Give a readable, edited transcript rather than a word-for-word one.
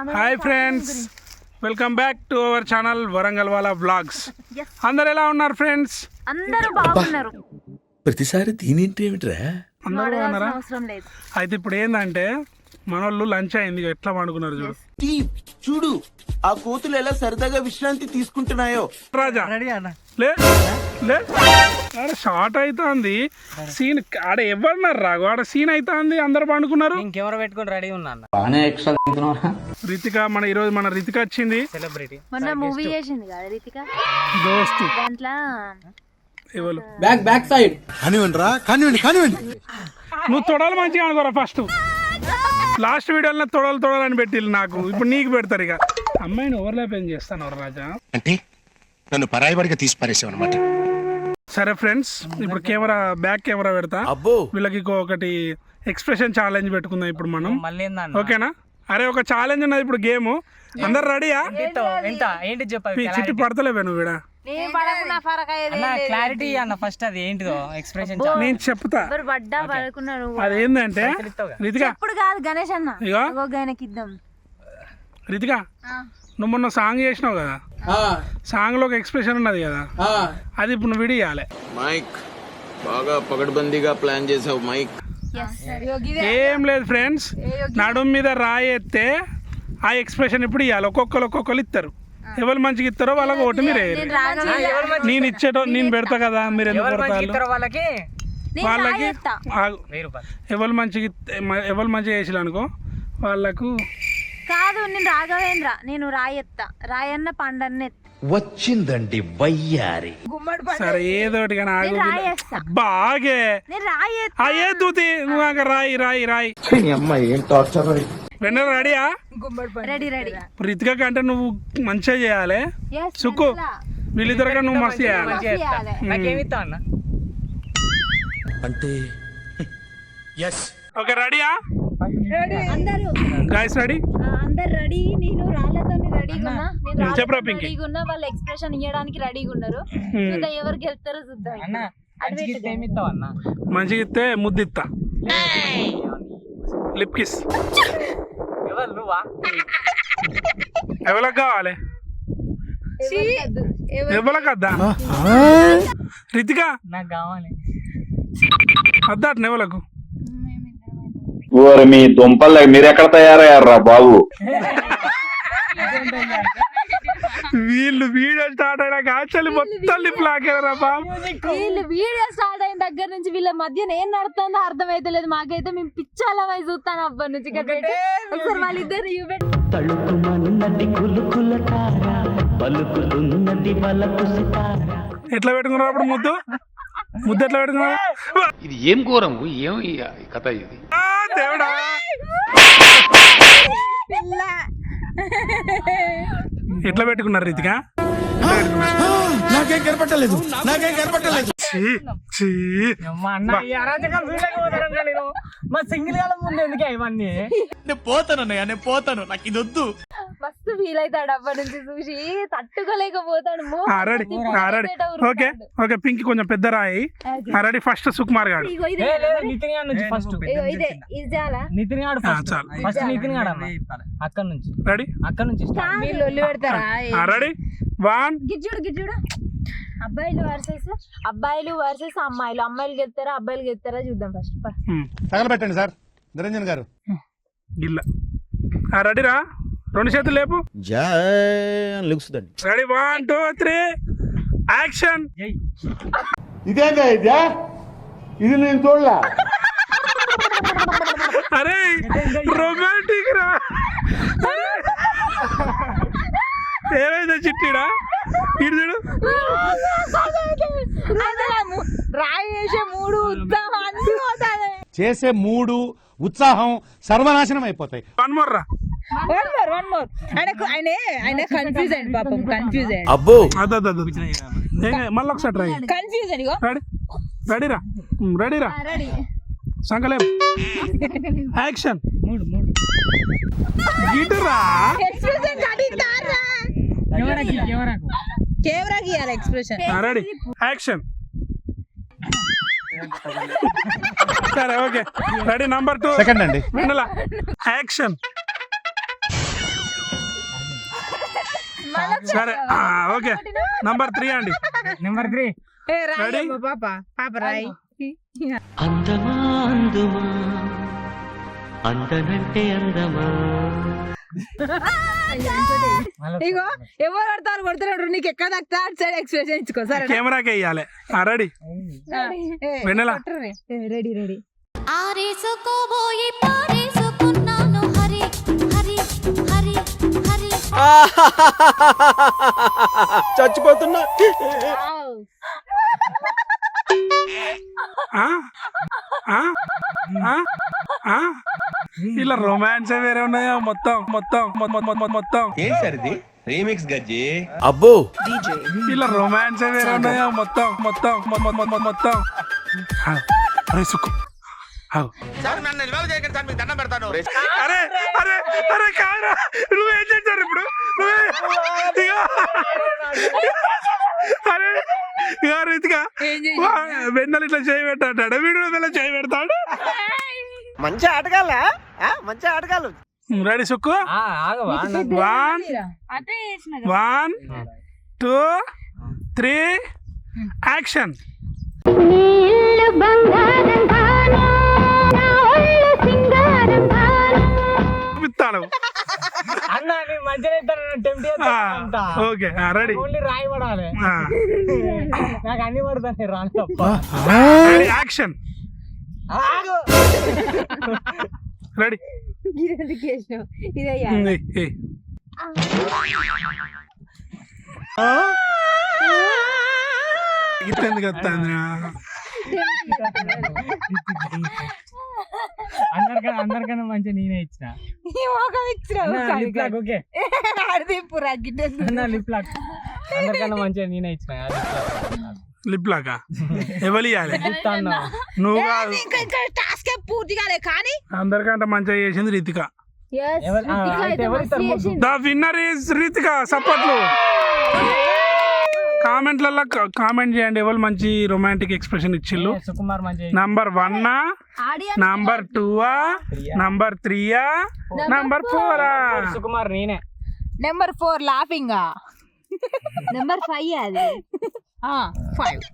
Hi friends, welcome back to our channel Warangal వాలా vlogs. అందరు ఎలా ఉన్నారు ఫ్రెండ్స్? అందరూ బాగున్నారు. ప్రతిసారి దీనింటి ఏమిట్రా? అందరూ బాగున్నారా? అవసరం లేదు. అయితే ఇప్పుడు ఏంటంటే మనోళ్ళు లంచ్ అయింది, ఎట్లా పండుకున్నారు చూడు. చూడు ఆ కోతులు ఎలా సరదాగా విశ్రాంతి తీసుకుంటున్నాయో. రాజా లే లే ఆడ షార్ట్ అవుతుంది సీన్. ఆడ ఎవరున్నారు రాగు, ఆడ సీన్ అవుతుంది, అందరు పండుకున్నారు. ఇంకెవరు పెట్టుకుని రెడీ ఉన్నా రితిక ఈరోజు మన రితిక వచ్చింది. సెలబ్రిటీ మొన్న మూవీ చేసింది కదా రితిక, దోస్తు. దాంట్లో ఎవరు బ్యాక్ సైడ్ కానివ్వండి. నువ్వు తొడలు మంచిగా అనుకోరా. ఫస్ట్ లాస్ట్ వీడియోలో తొడలు అని పెట్టిల్లు నాకు, ఇప్పుడు నీకు పెడతారు. ఇక అమ్మాయిని ఓవర్లాప్ ఏం చేస్తాను రాజా అంటే నన్ను పరాయివాడిగా తీసి పారేసావు అనమాట. సరే ఫ్రెండ్స్, ఇప్పుడు బ్యాక్ కెమెరా పెడతా. వీళ్ళకి ఒకటి ఎక్స్ప్రెషన్ ఛాలెంజ్ పెట్టుకుందాం ఇప్పుడు మనం. మళ్ళీ ఓకేనా? అరే ఒక ఛాలెంజ్ ఉన్నది ఇప్పుడు. గేమ్ అందరు రెడీయా? ఎంత ఏంటి చెప్పాలి? చిట్టి పడతలేవే నువ్వు ఇక్కడ. క్లారిటీ అన్న ఫస్ట్ అది ఏంటిదో ఎక్స్ప్రెషన్ నేను చెప్తా. అదేంటంటే రితిక, ఇప్పుడు కాదు గణేష్ అన్న, ఇగో ఆయనకి ఇద్దాం. రితిక, నువ్వు మొన్న సాంగ్ చేసినావు కదా, సాంగ్ లో ఒక ఎక్స్ప్రెషన్ ఉన్నది కదా, అది ఇప్పుడు నువ్వు విడియాలి. మైక్ బాగా పగడ్బందీగా ప్లాన్ చేసావు మైక్. ఏం లేదు ఫ్రెండ్స్, నడుం మీద రాయి ఎత్తే ఆ ఎక్స్ప్రెషన్ ఇప్పుడు ఇవ్వాలి. ఒక్కొక్కరు ఇస్తారు. ఎవరు మంచిగా ఇస్తారో వాళ్ళకి ఓటు మీరు నేను నేను పెడతా కదా, మీరు ఎందుకు పెడతారు వాళ్ళకి? ఎవరు మంచిగా వేసారు అనుకో వాళ్ళకు కాదు. నేను రాఘవేంద్ర, నేను రాయెత్తా. రాయన్న పండన్న వచ్చిందండి వయ్యారి. సరే ఏదోటి కానీ బాగే అయ్యేది. నువ్వు రాయి వెన్న రెడీయా? రెడీ. రితిక కంటే నువ్వు మంచిగా చేయాలి. సుక్కు వీళ్ళిద్దరుగా నువ్వు మస్తు చేయాలి. నాకేమిస్తావు అన్న? అంటే ఓకే రెడీయా గైస్? రెడీ? అందరు రెడీ. నేను రాళ్ళతో రెడీగా ఉన్నా. వాళ్ళ ఎక్స్ప్రెషన్ ఇవ్వడానికి రెడీగా ఉన్నారు. చూద్దాం ఎవరు గెలుస్తారో చూద్దాం. ఏమిస్తావు అన్న? మంచిగా ఇస్తే ముద్దిస్తా. Lip kiss. ఎవరు నువ్వా? ఎవరికి కావాలి? ఎవరికి వద్దా? రితిక నాకు కావాలి. వద్దా అట్నే ఎవలకు? మీ దుంపలు మీరు ఎక్కడ తయారయ్యారా బాబు? వీళ్ళు వీడియో స్టార్ట్ అయినాక యాక్చువల్లీ మొత్తం లిప్ లాగారా బాబు. వీళ్ళు వీడియో స్టార్ట్ అయిన దగ్గర నుంచి వీళ్ళ మధ్య ఏం నడుతుందో అర్థమైతే లేదు మాకైతే. మేము పిచ్చాలమై చూస్తాను అప్పటి నుంచి. ఒకసారి వాళ్ళిద్దరు ఎట్లా పెట్టుకున్నారు అప్పుడు ముద్దు ఎట్లా పెట్టుకున్నారు? ఇది ఏం ఘోరం, ఏం కథ ఇది? దేవుడా, ఎట్లా పెట్టుకున్నారు రితిక? నాకేం కనపట్టలేదు. మా సింగిల్ కాలం ముందు ఎందుకే ఇవన్నీ? నేను పోతాను నాకు ఇది వద్దు. మస్తు ఫీల్ అవుతాడు అప్పటి నుంచి చూసి, తట్టుకోలేకపోతాడు. ఓకే పింక్ కొంచెం పెద్ద రాయి. రెడీ? ఫస్ట్ సుకుమార్ గారు. నితిన్ గారు నుంచి ఫస్ట్. నితిన్ గారు ఫస్ట్. నితిన్ గారు అన్న అక్కడ నుంచి. రెడీ? అక్కడ నుంచి పెడతారా? రెడీ? 1 గిజ్జుడు. అబ్బాయిలు వర్సెస్ అమ్మాయిలు. అమ్మాయిలు గెలుతారా అబ్బాయిలు గెలుతారా చూద్దాం ఫస్ట్. తగలబెట్టండి సార్ నిరంజన్ గారు. గిల్ల. రెడీరా? 2 చేతులు లేపు. రెడీ? 1 2 3 యాక్షన్. ఇదేందా ఇది నేను చూడలా. అరే రొమాంటిక్ రా. ఏమైందా చిట్టిడా? ఇటు చూడు. చేసే మూడు ఉత్సాహం సర్వనాశనం అయిపోతాయి. వన్ మోర్ రా. ఆయన కన్ఫ్యూజ్ అయ్యండి పాపం. కన్ఫ్యూజ్ అయ్యండి. అబ్బో మళ్ళీ ఒకసారి ట్రై. కన్ఫ్యూజ్ అండి. రెడీరా? సంకలేం. యాక్షన్. గిటరా కెమెరా గీయాలి ఎక్స్ప్రెషన్. రెడీ? యాక్షన్. సరే ఓకే రెడీ. నంబర్ 2 సెకండ్ అండి. యాక్షన్. సరే ఓకే నంబర్ 3 అండి. నెంబర్ 3 ఏ రాయి Ready? అమ్మ పాప పాప రాయి అందమా అందుమా అందనంటే అందమా ఇగో ఎవరు పడతారు కొడుతున్నాడు నీకు ఎక్కడ దక్తా అటు సైడ్ ఎక్స్ప్రెషన్ ఇచ్చుకో సరే కెమెరాకి వేయాలి. రెడీ వెన్నెల రెడీ రెడీ ఆరేసుకోబోయి పారేసుకున్నాను హరి హరి హరి హరి చచ్చిపోతున్నా. ఇలా రొమాన్స్ వేరే ఉన్నాయా మొత్తం మొత్తం మొత్తం ఏంటి సార్ ఇది రీమిక్స్ గజ్జి అబ్బో ఇలా రొమాన్స్ వేరే ఉన్నాయా మొత్తం మొత్తం మొత్తం అరే సుక్కు అరే అరే అరే కారా నువ్వేం చేశారు ఇప్పుడు అరే రీతిగా వెన్నెల ఇట్లా చేయి పెట్టాడు వీడు వెళ్ళ చేయి పెడతాడు. మంచి ఆటగాళ్ళ మంచి ఆటగాళ్ళు. Ready Sukku 1 2 3 action. చూపిస్తాను. అన్న నేను మంచిగా టెంప్ట్ ఓకే రెడీ ఓన్లీ రాయి పడాలి నాకు అన్ని పడతాను రాను తప్ప. Ready action. రెడీ ఇదే ఇట్లా వస్తాను. అందరికన్నా మంచిగా నేనే ఇచ్చిన ఓకే లిప్ లాక్ అందరికన్నా మంచిగా నేనే ఇచ్చిన లిప్ లాగా ఎవరు ఇవ్వాలి నువ్వు కాదు. పూర్తి కాలే కానీ అందరికంటే మంచిగా చేసింది Ritika. The winner is Ritika. సపోర్ట్లు కామెంట్లలో కామెంట్ చేయండి ఎవరు మంచి రొమాంటిక్ ఎక్స్ప్రెషన్ ఇచ్చిళ్ళు. సుకుమార్ మంచి number 1 number 2 number 3 number 4. Sukumar నేనే. నెంబర్ 4 లాఫింగ్ నెంబర్ 5 అది 5